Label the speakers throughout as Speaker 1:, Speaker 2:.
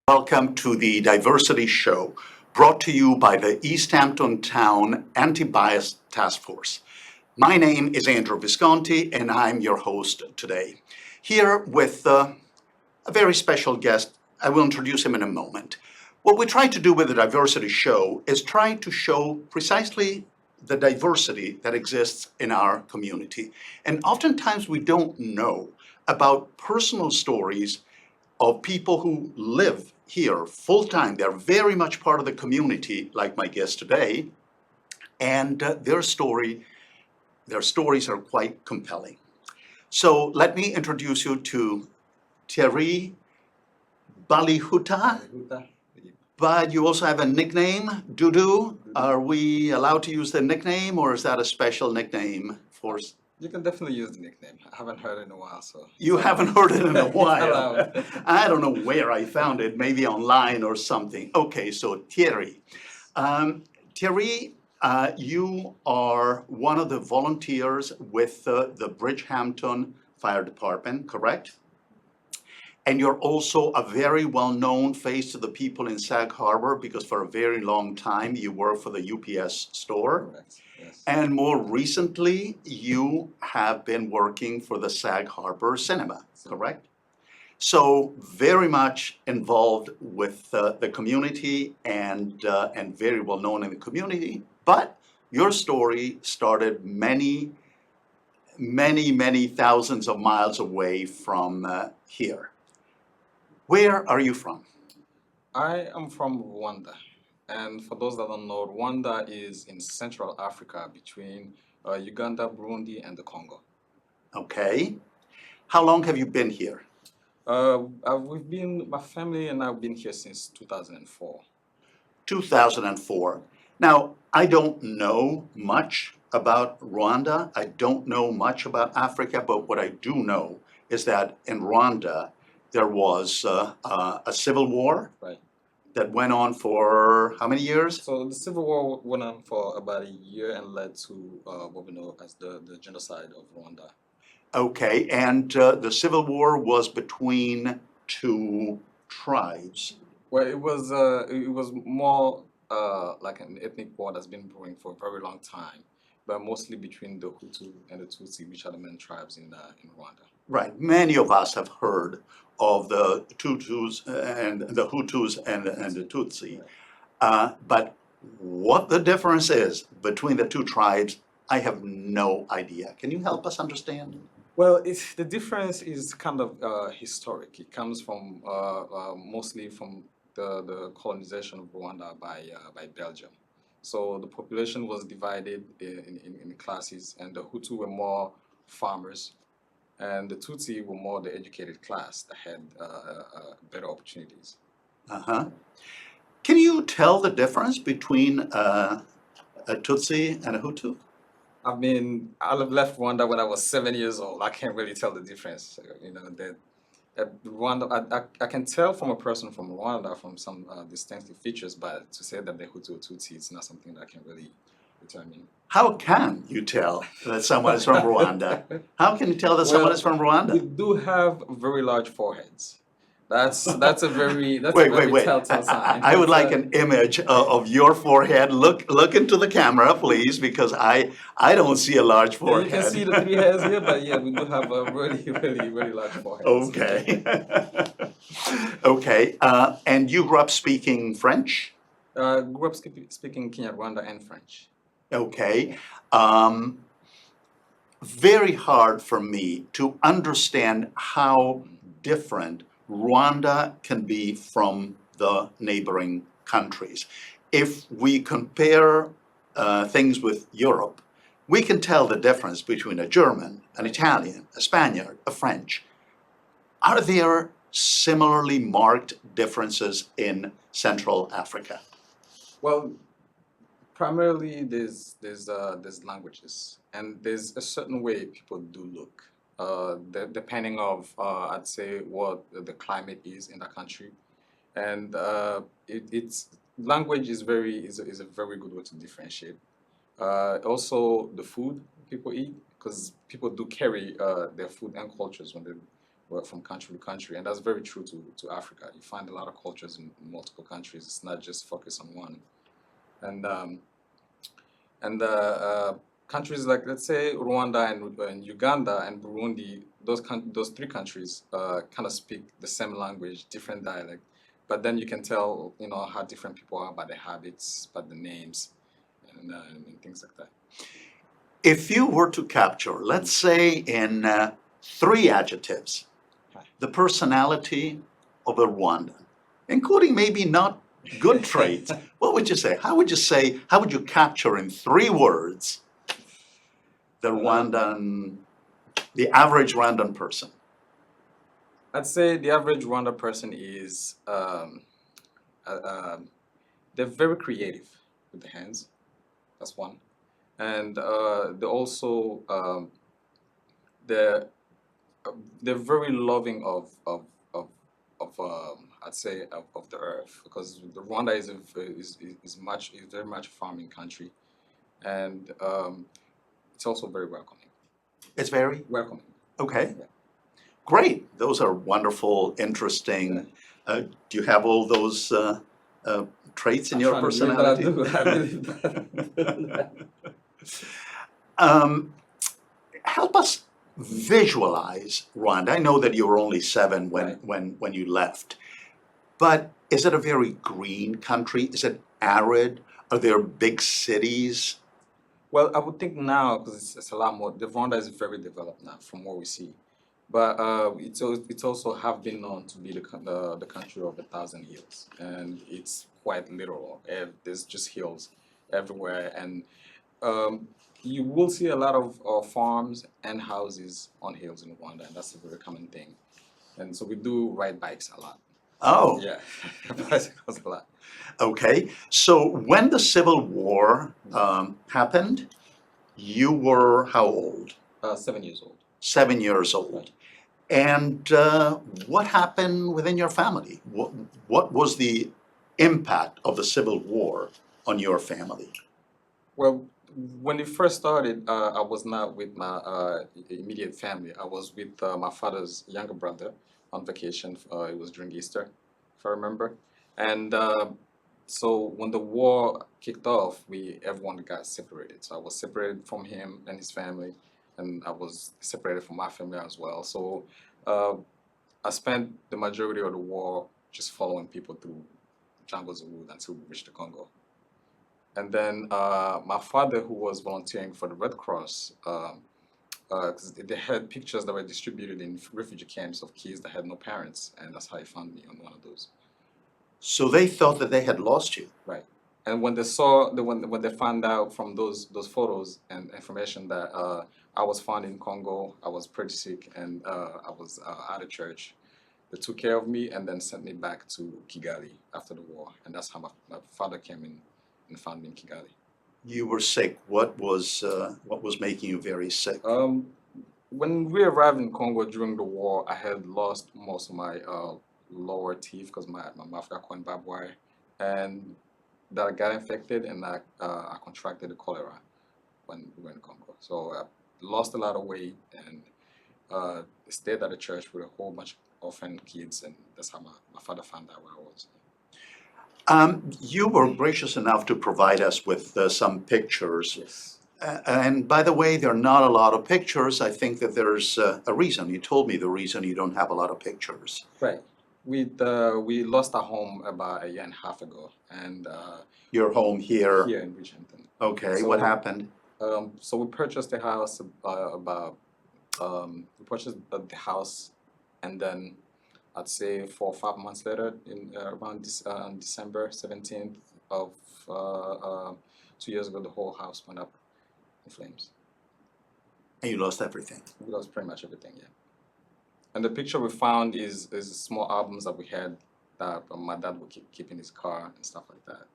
Speaker 1: Welcome to the Diversity Show, brought to you by the East Hampton Town Anti-Bias Task Force. My name is Andrew Visconti, and I'm your host today. Here with a very special guest. I will introduce him in a moment. What we try to do with the Diversity Show is try to show precisely the diversity that exists in our community. And oftentimes we don't know about personal stories of people who live here full-time. They're very much part of the community, like my guest today, and their stories are quite compelling. So let me introduce you to Thierry Balihuta, but you also have a nickname, Dudu. Are we allowed to use the nickname, or is that a special nickname for?
Speaker 2: You can definitely use the nickname. I haven't heard it in a while, so.
Speaker 1: You haven't heard it in a while.
Speaker 2: Allowed.
Speaker 1: I don't know where I found it, maybe online or something. Okay, so Thierry. Thierry, you are one of the volunteers with the Bridgehampton Fire Department, correct? And you're also a very well-known face to the people in Sag Harbor because for a very long time you worked for the UPS store.
Speaker 2: Correct. Yes.
Speaker 1: And more recently, you have been working for the Sag Harbor Cinema, correct? So very much involved with the community and very well known in the community. But your story started many thousands of miles away from here. Where are you from?
Speaker 2: I am from Rwanda. And for those that don't know, Rwanda is in Central Africa between Uganda, Burundi, and the Congo.
Speaker 1: Okay. How long have you been here?
Speaker 2: My family and I have been here since 2004.
Speaker 1: 2004. Now, I don't know much about Rwanda. I don't know much about Africa, but what I do know is that in Rwanda, there was a civil war.
Speaker 2: Right.
Speaker 1: That went on for how many years?
Speaker 2: So the Civil War went on for about a year and led to what we know as the genocide of Rwanda.
Speaker 1: Okay, and the Civil War was between two tribes.
Speaker 2: Well, it was more like an ethnic war that's been brewing for a very long time, but mostly between the Hutu and the Tutsi, which are the main tribes in Rwanda.
Speaker 1: Right. Many of us have heard of the Hutus and the Hutus and the Tutsi. But what the difference is between the two tribes, I have no idea. Can you help us understand?
Speaker 2: Well, the difference is kind of historic. It comes from mostly from the colonization of Rwanda by Belgium. So the population was divided in classes, and the Hutu were more farmers, and the Tutsi were more the educated class that had better opportunities.
Speaker 1: Uh-huh. Can you tell the difference between a Tutsi and a Hutu?
Speaker 2: I left Rwanda when I was 7 years old. I can't really tell the difference. Rwanda, I can tell from a person from Rwanda from some distinctive features, but to say that they're Hutu or Tutsi, it's not something that I can really determine.
Speaker 1: How can you tell that someone is from Rwanda? How can you tell that someone is from
Speaker 2: We
Speaker 1: Rwanda?
Speaker 2: do have very large foreheads. That's a very
Speaker 1: Wait.
Speaker 2: telltale sign.
Speaker 1: I would like an image of your forehead. Look into the camera, please, because I don't see a large
Speaker 2: You
Speaker 1: forehead.
Speaker 2: can see the 3 hairs here, but yeah, we do have a really large forehead.
Speaker 1: Okay. Okay. And you grew up speaking French?
Speaker 2: Grew up speaking Kinyarwanda and French.
Speaker 1: Okay. Very hard for me to understand how different Rwanda can be from the neighboring countries. If we compare things with Europe, we can tell the difference between a German, an Italian, a Spaniard, a French. Are there similarly marked differences in Central Africa?
Speaker 2: Well, primarily there's languages, and there's a certain way people do look. Depending of I'd say what the climate is in the country, and it's language is a very good way to differentiate. Also, the food people eat, because people do carry their food and cultures from country to country, and that's very true to Africa. You find a lot of cultures in multiple countries. It's not just focused on one. And countries like, let's say, Rwanda and Uganda and Burundi, those three countries kind of speak the same language, different dialect, but then you can tell, how different people are by their habits, by the names, and things like that.
Speaker 1: If you were to capture, let's say in 3 adjectives, the personality of a Rwandan, including maybe not good traits, what would you say? How would you capture in 3 words the average Rwandan person?
Speaker 2: I'd say the average Rwandan person is, they're very creative with the hands. That's one. And they're also, they're very loving of I'd say of the earth, because Rwanda is very much a farming country, and it's also very welcoming.
Speaker 1: It's very
Speaker 2: Welcoming.
Speaker 1: okay.
Speaker 2: Yeah.
Speaker 1: Great. Those are wonderful, interesting. Do you have all those traits in your personality?
Speaker 2: I believe that.
Speaker 1: Help us visualize Rwanda. I know that you were only 7
Speaker 2: Right.
Speaker 1: when you left, but is it a very green country? Is it arid? Are there big cities?
Speaker 2: Well, I would think now, because it's a lot more. The Rwanda is very developed now, from what we see, but it's also have been known to be the country of 1,000 hills, and it's quite literal. There's just hills everywhere, and you will see a lot of farms and houses on hills in Rwanda, and that's a very common thing. And so we do ride bikes a lot.
Speaker 1: Oh,
Speaker 2: Yeah, bicycles a lot.
Speaker 1: okay. So when the Civil War happened, you were how old?
Speaker 2: 7 years old.
Speaker 1: 7 years old. And what happened within your family? What was the impact of the Civil War on your family?
Speaker 2: Well, when it first started, I was not with my immediate family. I was with my father's younger brother on vacation. It was during Easter, if I remember. And so when the war kicked off, everyone got separated. So I was separated from him and his family, and I was separated from my family as well. So I spent the majority of the war just following people through jungles of wood until we reached the Congo. And then my father, who was volunteering for the Red Cross, 'cause they had pictures that were distributed in refugee camps of kids that had no parents, and that's how he found me on one of those.
Speaker 1: So they thought that they had lost you.
Speaker 2: Right. And when they saw when they found out from those photos and information that I was found in Congo, I was pretty sick, and I was out of church, they took care of me and then sent me back to Kigali after the war, and that's how my father came in and found me in Kigali.
Speaker 1: You were sick. What was making you very sick?
Speaker 2: When we arrived in Congo during the war, I had lost most of my lower teeth because my mouth got caught in barbed wire, and that I got infected, and I contracted the cholera when we were in Congo. So I lost a lot of weight, and stayed at the church with a whole bunch of orphan kids, and that's how my father found out where I was.
Speaker 1: You were gracious enough to provide us with some pictures.
Speaker 2: Yes.
Speaker 1: And by the way, there are not a lot of pictures. I think that there's a reason. You told me the reason you don't have a lot of pictures.
Speaker 2: Right. We lost our home about a year and a half ago, and
Speaker 1: Your home here.
Speaker 2: here in Bridgehampton.
Speaker 1: Okay,
Speaker 2: So-
Speaker 1: what happened?
Speaker 2: So we purchased the house we purchased the house, and then I'd say 4 or 5 months later, in around on December 17th of 2 years ago, the whole house went up in flames.
Speaker 1: And you lost everything.
Speaker 2: We lost pretty much everything, yeah. And the picture we found is small albums that we had that my dad would keep in his car and stuff like that.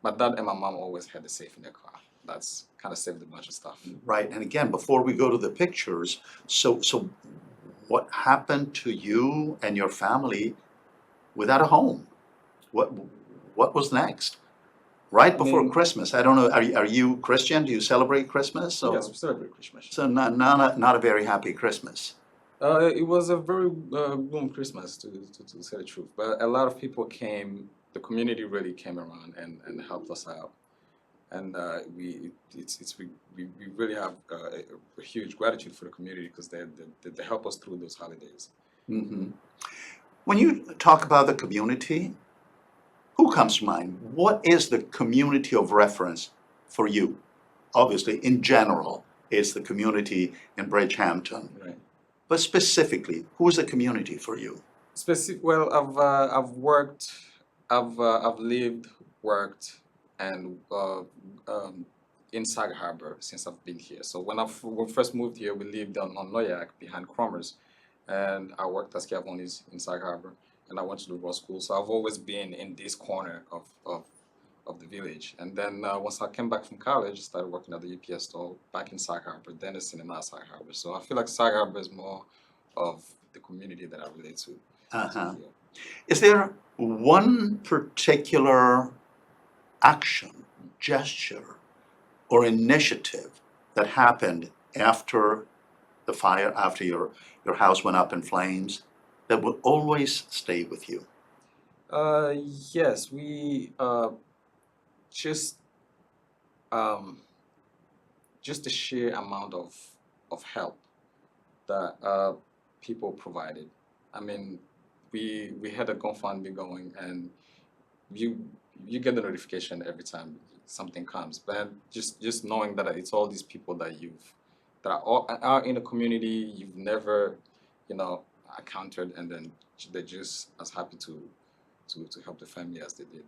Speaker 2: My dad and my mom always had the safe in their car. That's kind of saved a bunch of stuff.
Speaker 1: Right, and again, before we go to the pictures, so what happened to you and your family without a home? What was next? Right before
Speaker 2: mean-
Speaker 1: Christmas. I don't know. Are you Christian? Do you celebrate Christmas? So,
Speaker 2: Yes, we celebrate Christmas.
Speaker 1: so not a very happy Christmas.
Speaker 2: It was a very boom Christmas, to say the truth. But a lot of people came. The community really came around and helped us out, and we really have a huge gratitude for the community because they help us through those holidays.
Speaker 1: Hmm. When you talk about the community, who comes to mind? What is the community of reference for you? Obviously, in general, it's the community in Bridgehampton.
Speaker 2: Right.
Speaker 1: But specifically, who is the community for you?
Speaker 2: Well, I've worked, I've lived, worked, and in Sag Harbor since I've been here. So when we first moved here, we lived on Noyak behind Cromers, and I worked as Schiavonis in Sag Harbor, and I went to the law school. So I've always been in this corner of the village. And then once I came back from college, I started working at the UPS store back in Sag Harbor, then the cinema at Sag Harbor. So I feel like Sag Harbor is more of the community that I relate to.
Speaker 1: Uh-huh.
Speaker 2: Yeah.
Speaker 1: Is there one particular action, gesture, or initiative that happened after the fire, after your house went up in flames, that will always stay with you?
Speaker 2: Yes, we just um, just the sheer amount of help that people provided. I mean, we had a GoFundMe going, and you you get the notification every time something comes. But just knowing that it's all these people that are in a community you've never, you know, encountered, and then they're just as happy to help the family as they did.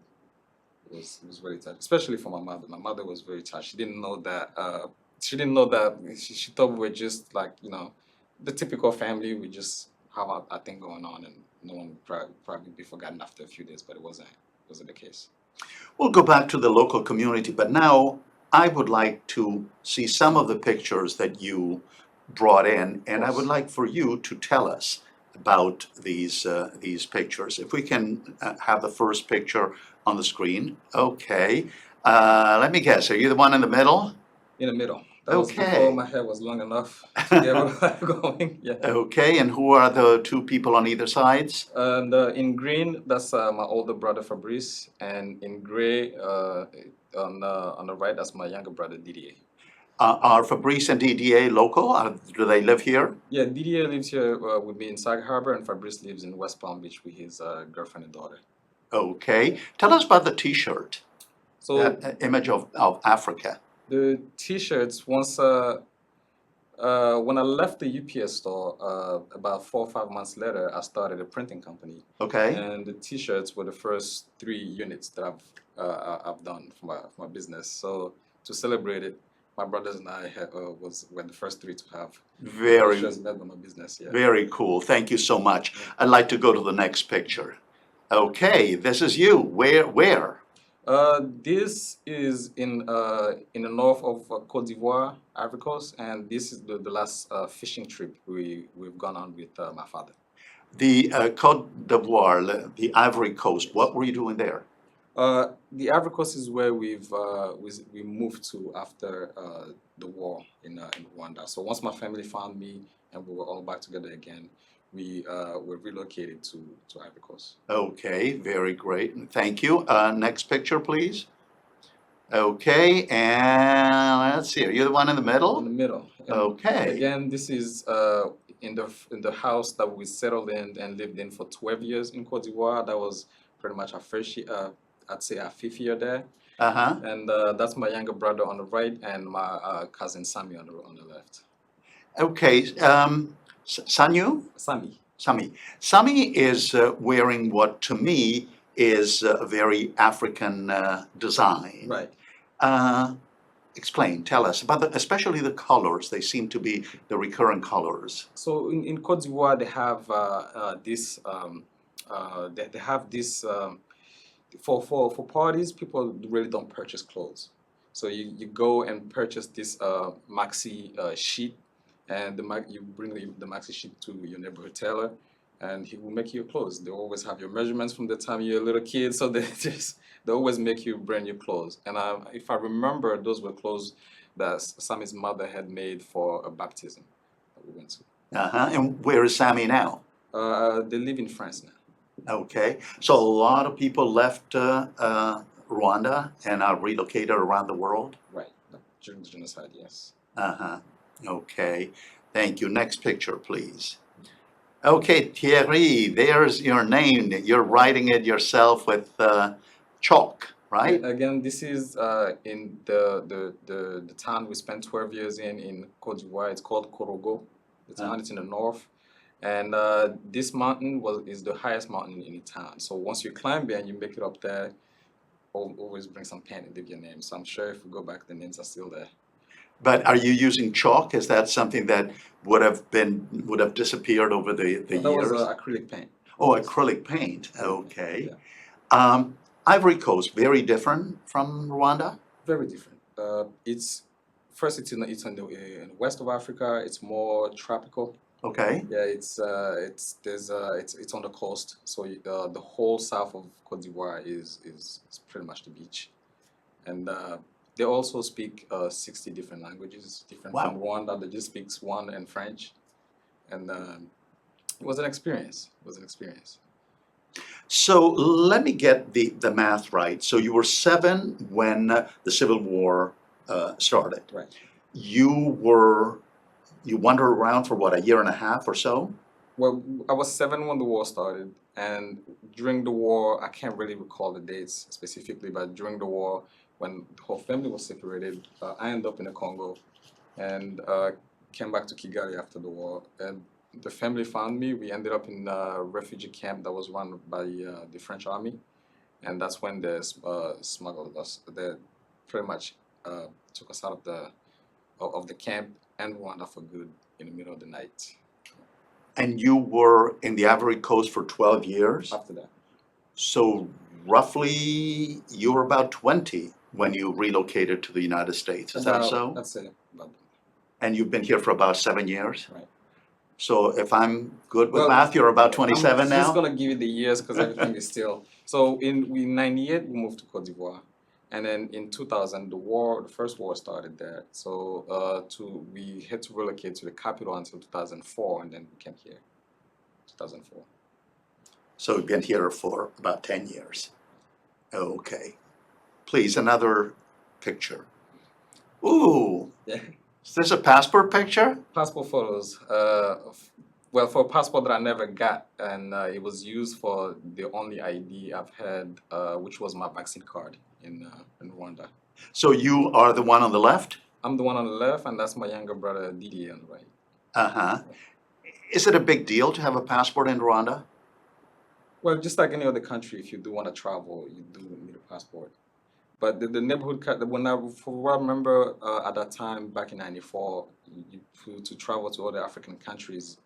Speaker 2: It was very touching, especially for my mother. My mother was very touched. She didn't know that. She didn't know that. She thought we were just like, you know, the typical family. We just have our thing going on, and no one would probably be forgotten after a few days. But it wasn't the case.
Speaker 1: We'll go back to the local community, but now I would like to see some of the pictures that you brought in, and I would
Speaker 2: Course.
Speaker 1: like for you to tell us about these pictures. If we can have the first picture on the screen. Okay. Let me guess, are you the one in the middle?
Speaker 2: In the middle. That was before
Speaker 1: Okay.
Speaker 2: my hair was long enough to get my life going. Yeah.
Speaker 1: Okay, and who are the two people on either sides?
Speaker 2: And in green, that's my older brother Fabrice, and in gray, on the right, that's my younger brother Didier.
Speaker 1: Are Fabrice and Didier local? Do they live here?
Speaker 2: Yeah, Didier lives here with me in Sag Harbor, and Fabrice lives in West Palm Beach with his girlfriend and daughter.
Speaker 1: Okay. Tell us about the T-shirt,
Speaker 2: So
Speaker 1: that image of Africa.
Speaker 2: the T-shirts, when I left the UPS store, about 4 or 5 months later, I started a printing company,
Speaker 1: Okay.
Speaker 2: and the T-shirts were the first 3 units that I've done for my business. So to celebrate it, my brothers and I were the first three to have
Speaker 1: Very,
Speaker 2: T-shirts made by my business. Yeah.
Speaker 1: very cool. Thank you so much. I'd like to go to the next picture. Okay, this is you. Where?
Speaker 2: This is in the north of Côte d'Ivoire, Ivory Coast, and this is the last fishing trip we've gone on with my father.
Speaker 1: The Côte d'Ivoire, the Ivory Coast. What were you doing there?
Speaker 2: The Ivory Coast is where we moved to after the war in Rwanda. So once my family found me and we were all back together again, we were relocated to Ivory Coast.
Speaker 1: Okay, very great. Thank you. Next picture, please. Okay, and let's see. Are you the one in the
Speaker 2: In the
Speaker 1: middle?
Speaker 2: middle. And
Speaker 1: Okay.
Speaker 2: again, this is in the house that we settled in and lived in for 12 years in Côte d'Ivoire. That was pretty much our first year, I'd say our fifth year there.
Speaker 1: Uh-huh.
Speaker 2: And that's my younger brother on the right and my cousin Sami on the left.
Speaker 1: Okay. Sanyu?
Speaker 2: Sami.
Speaker 1: Sami. Sami is wearing what to me is a very African design.
Speaker 2: Right.
Speaker 1: Explain, tell us about especially the colors. They seem to be the recurrent colors.
Speaker 2: So in Côte d'Ivoire, they have this. They have this for parties. People really don't purchase clothes. So you go and purchase this maxi sheet, and you bring the maxi sheet to your neighborhood tailor, and he will make you your clothes. They always have your measurements from the time you're a little kid, so they always make you brand new clothes. And if I remember, those were clothes that Sami's mother had made for a baptism that we went to.
Speaker 1: Uh-huh. And where is Sammy now?
Speaker 2: They live in France now.
Speaker 1: Okay. So a lot of people left Rwanda and are relocated around the world?
Speaker 2: Right. During the genocide, yes.
Speaker 1: Uh-huh. Okay. Thank you. Next picture, please. Okay, Thierry, there's your name. You're writing it yourself with chalk,
Speaker 2: Yeah,
Speaker 1: right?
Speaker 2: again, this is in the town we spent 12 years in Côte d'Ivoire. It's called Korogo. The town is in the north. And this mountain is the highest mountain in the town. So once you climb there and you make it up there, always bring some pen and leave your name. So I'm sure if we go back, the names are still there.
Speaker 1: But are you using chalk? Is that something that would have disappeared over the
Speaker 2: That was
Speaker 1: years?
Speaker 2: acrylic paint.
Speaker 1: Oh, acrylic paint. Okay.
Speaker 2: Yeah,
Speaker 1: Ivory Coast, very different from Rwanda?
Speaker 2: very different. It's in the west of Africa. It's more tropical.
Speaker 1: Okay.
Speaker 2: Yeah, it's on the coast. So the whole south of Côte d'Ivoire is pretty much the beach, and they also speak 60 different languages, different from
Speaker 1: Wow.
Speaker 2: Rwanda. They just speaks one and French, and it was an experience. It was an experience.
Speaker 1: So let me get the math right. So you were 7 when the Civil War started.
Speaker 2: Right.
Speaker 1: You wandered around for what, a year and a half or so?
Speaker 2: Well, I was 7 when the war started, and during the war, I can't really recall the dates specifically, but during the war, when the whole family was separated, I ended up in the Congo and came back to Kigali after the war. And the family found me. We ended up in a refugee camp that was run by the French army, and that's when they smuggled us. They pretty much took us out of the camp and Rwanda for good in the middle of the night.
Speaker 1: And you were in the Ivory Coast for 12 years?
Speaker 2: After that,
Speaker 1: So roughly you were about 20 when you relocated to the United States. Is that so?
Speaker 2: That's it.
Speaker 1: And you've been here for about 7 years?
Speaker 2: Right.
Speaker 1: So if I'm good with
Speaker 2: Well,
Speaker 1: math, you're about 27
Speaker 2: I'm
Speaker 1: now?
Speaker 2: just gonna give you the years because everything is still. So in 98 we moved to Cote d'Ivoire, and then in 2000 the first war started there. So we had to relocate to the capital until 2004, and then we came here, 2004.
Speaker 1: So you've been here for about 10 years. Okay. Please, another picture. Ooh,
Speaker 2: Yeah.
Speaker 1: is this a passport picture?
Speaker 2: Passport photos. Well, for a passport that I never got, and it was used for the only ID I've had, which was my vaccine card in Rwanda.
Speaker 1: So you are the one on the left?
Speaker 2: I'm the one on the left, and that's my younger brother Didier on the right.
Speaker 1: Uh-huh. Is it a big deal to have a passport in Rwanda?
Speaker 2: Well, just like any other country, if you do want to travel, you do need a passport. But the neighborhood, for what I remember at that time, back in '94, to travel to other African countries,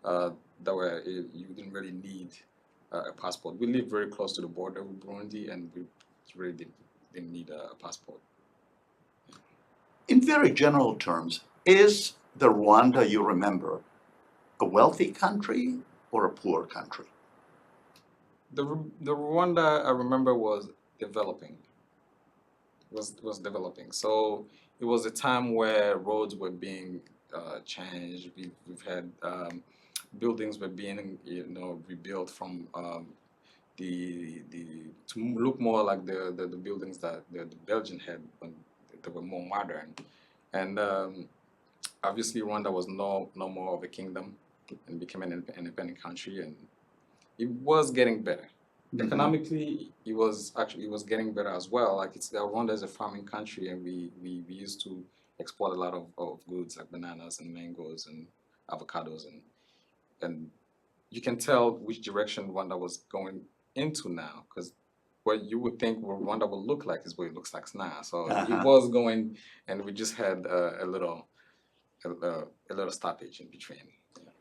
Speaker 2: you didn't really need a passport. We live very close to the border with Burundi, and we really didn't need a passport.
Speaker 1: In very general terms, is the Rwanda you remember a wealthy country or a poor country?
Speaker 2: The Rwanda I remember was developing. Was developing. So it was a time where roads were being changed. We've had buildings were being rebuilt from the to look more like the buildings that the Belgian had when they were more modern, and obviously Rwanda was no more of a kingdom and became an independent country, and it was getting better. Economically, it was getting better as well. Like Rwanda is a farming country, and we used to export a lot of goods like bananas and mangoes and avocados, and you can tell which direction Rwanda was going into now, because what you would think what Rwanda would look like is what it looks like now. So it was going, and we just had a little stoppage in between. Yeah.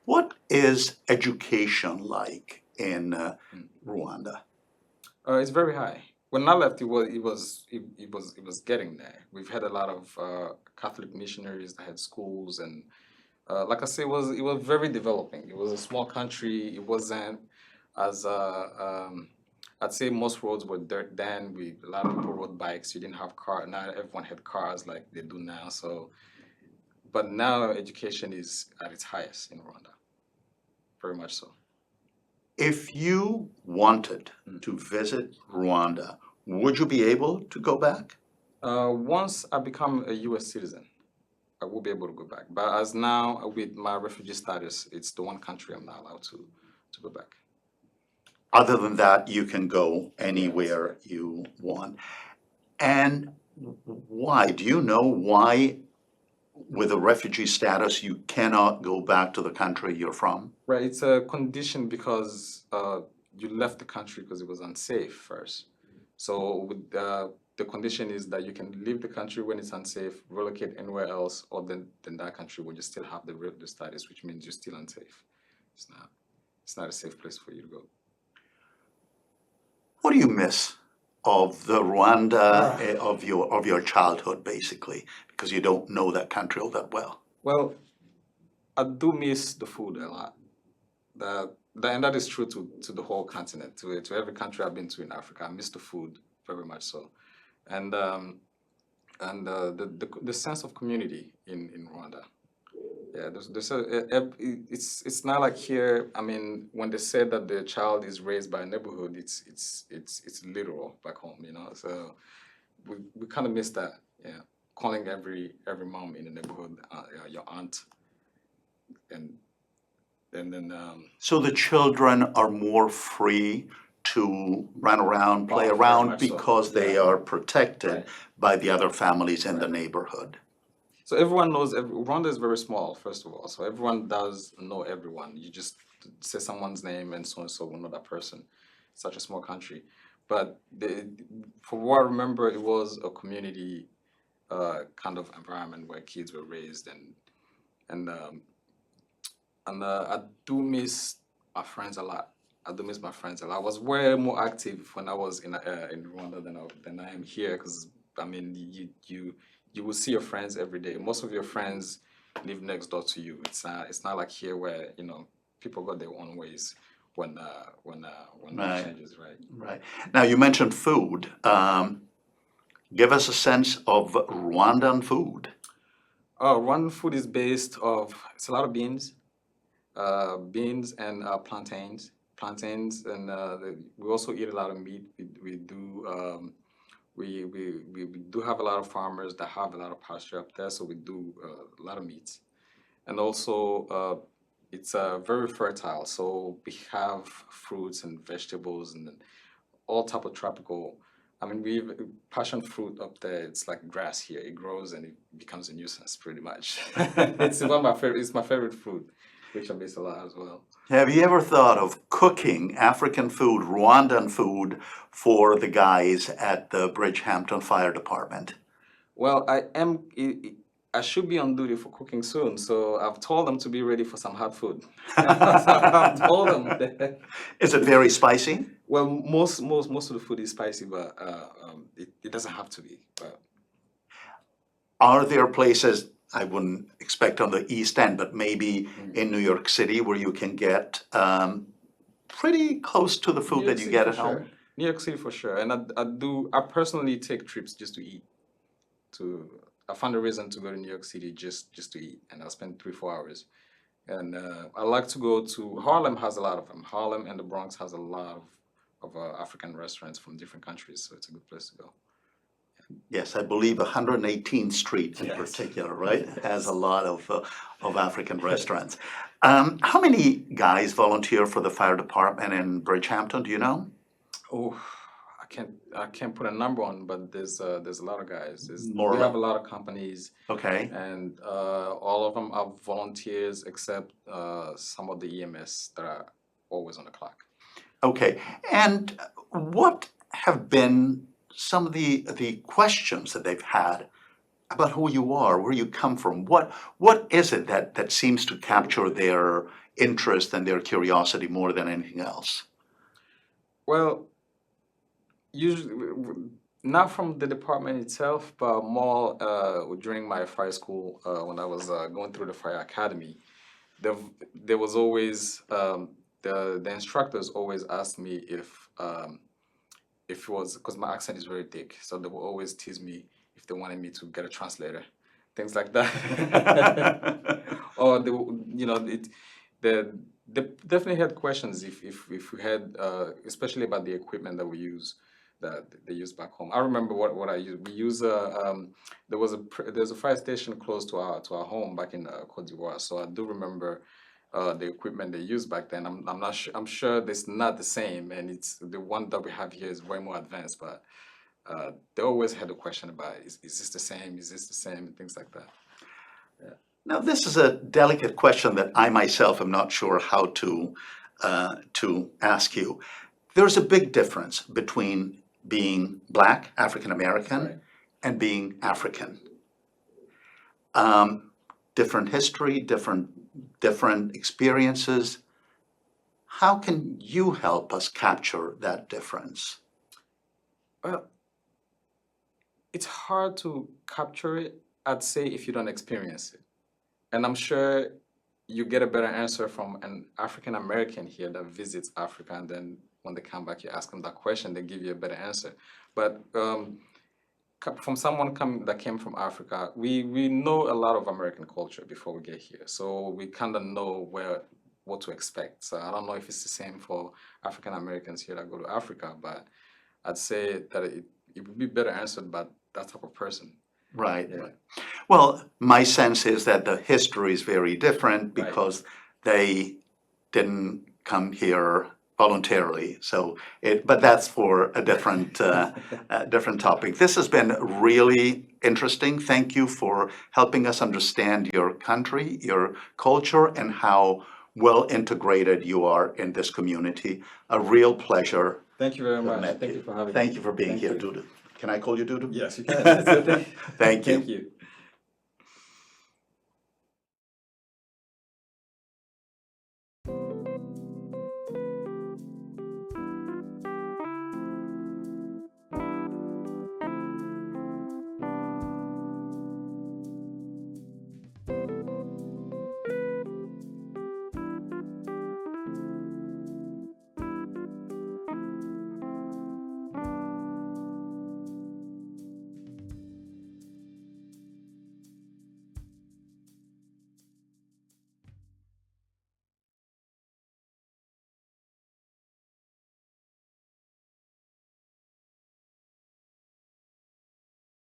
Speaker 1: What is education like in Rwanda?
Speaker 2: It's very high. When I left, it was getting there. We've had a lot of Catholic missionaries that had schools, and like I say, it was very developing. It was a small country. It wasn't as I'd say most roads were dirt then. A lot of people rode bikes. You didn't have car. Not everyone had cars like they do now. So But now education is at its highest in Rwanda, very much so.
Speaker 1: If you wanted to visit Rwanda, would you be able to go back?
Speaker 2: Once I become a U.S. citizen, I will be able to go back. But as now, with my refugee status, it's the one country I'm not allowed to go back.
Speaker 1: Other than that, you can go
Speaker 2: Yes.
Speaker 1: anywhere you want. And why? Do you know why, with a refugee status, you cannot go back to the country you're from?
Speaker 2: Right, it's a condition because you left the country because it was unsafe first. So with, the condition is that you can leave the country when it's unsafe, relocate anywhere else, or than that country when you still have the status, which means you're still unsafe. It's not a safe place for you to go.
Speaker 1: What do you miss of the Rwanda of your childhood, basically, because you don't know that country all that well?
Speaker 2: Well, I do miss the food a lot. And that is true to the whole continent, to every country I've been to in Africa. I miss the food very much so, and the sense of community in Rwanda. Yeah, it's not like here. I mean, when they say that the child is raised by a neighborhood, it's literal back home, you know. So we kind of miss that. Yeah, calling every mom in the neighborhood your aunt, and then
Speaker 1: So the children are more free to run around, play
Speaker 2: very
Speaker 1: around,
Speaker 2: much so.
Speaker 1: because they
Speaker 2: Yeah.
Speaker 1: are protected
Speaker 2: Right.
Speaker 1: by the other families in the neighborhood.
Speaker 2: So everyone knows. Rwanda is very small, first of all. So everyone does know everyone. You just say someone's name, and so will know that person. It's such a small country, but for what I remember, it was a community kind of environment where kids were raised, and I do miss my friends a lot. I do miss my friends a lot. I was way more active when I was in Rwanda than I am here, because I mean you will see your friends every day. Most of your friends live next door to you. It's not like here where people got their own ways when
Speaker 1: Right.
Speaker 2: it changes, right?
Speaker 1: Right. Now, you mentioned food. Give us a sense of Rwandan food.
Speaker 2: Rwandan food is based of it's a lot of beans and plantains. Plantains, and we also eat a lot of meat. We do we do have a lot of farmers that have a lot of pasture up there, so we do a lot of meats. And also, it's very fertile, so we have fruits and vegetables and then all type of tropical. I mean, we've passion fruit up there. It's like grass here. It grows and it becomes a nuisance, pretty much. It's one of my favorite. It's my favorite fruit, which I miss a lot as well.
Speaker 1: Have you ever thought of cooking African food, Rwandan food, for the guys at the Bridgehampton Fire Department?
Speaker 2: Well, I should be on duty for cooking soon, so I've told them to be ready for some hot food. I've told them that.
Speaker 1: Is it very spicy?
Speaker 2: Well, most of the food is spicy, but it doesn't have to be. But
Speaker 1: Are there places, I wouldn't expect on the East End, but maybe in New York City, where you can get pretty close to the food
Speaker 2: New York
Speaker 1: that you
Speaker 2: City
Speaker 1: get
Speaker 2: for
Speaker 1: at
Speaker 2: sure.
Speaker 1: home?
Speaker 2: New York City for sure, and I personally take trips just to eat. I found a reason to go to New York City just to eat, and I'll spend 3-4 hours. And I like to go to Harlem. Has a lot of them. Harlem and the Bronx has a lot of African restaurants from different countries, so it's a good place to go.
Speaker 1: Yes, I believe 118th Street in
Speaker 2: Yes.
Speaker 1: particular, right, has a lot of African restaurants. How many guys volunteer for the fire department in Bridgehampton, do you know?
Speaker 2: Oh, I can't put a number on, but there's a lot of guys.
Speaker 1: More
Speaker 2: We
Speaker 1: or
Speaker 2: have a
Speaker 1: less.
Speaker 2: lot of companies,
Speaker 1: Okay,
Speaker 2: and all of them are volunteers except some of the EMS that are always on the clock.
Speaker 1: okay. And what have been some of the questions that they've had about who you are, where you come from? What is it that seems to capture their interest and their curiosity more than anything else?
Speaker 2: Well, usually not from the department itself, but more during my fire school when I was going through the fire academy. There, there was always the instructors always asked me if it was because my accent is very thick, so they would always tease me if they wanted me to get a translator. things like that. Or they definitely had questions if we had, especially about the equipment that we use, that they use back home. I remember what I use. We use there's a fire station close to our home back in Cote d'Ivoire. So I do remember the equipment they used back then. I'm not sure. I'm sure it's not the same, and it's the one that we have here is way more advanced. But they always had a question about is this the same? Is this the same? And things like that. Yeah.
Speaker 1: Now, this is a delicate question that I myself am not sure how to ask you. There's a big difference between being Black, African American,
Speaker 2: Right.
Speaker 1: and being African. Different history, different experiences. How can you help us capture that difference?
Speaker 2: Well, it's hard to capture it, I'd say, if you don't experience it. And I'm sure you get a better answer from an African American here that visits Africa, and then when they come back, you ask them that question, they give you a better answer. But from someone that came from Africa, we know a lot of American culture before we get here, so we kind of know what to expect. So I don't know if it's the same for African Americans here that go to Africa, but I'd say that it would be better answered by that type of person.
Speaker 1: Right.
Speaker 2: Yeah.
Speaker 1: Well, my sense is that the history is very different because they didn't come here voluntarily. So, but that's for a different different topic. This has been really interesting. Thank you for helping us understand your country, your culture, and how well integrated you are in this community. A real pleasure.
Speaker 2: Thank you very much.
Speaker 1: met
Speaker 2: Thank
Speaker 1: you.
Speaker 2: you for having me.
Speaker 1: Thank you for being
Speaker 2: Thank
Speaker 1: here,
Speaker 2: you.
Speaker 1: Duda. Can I call you Duda?
Speaker 2: Yes, you can.
Speaker 1: Thank you.
Speaker 2: Thank you.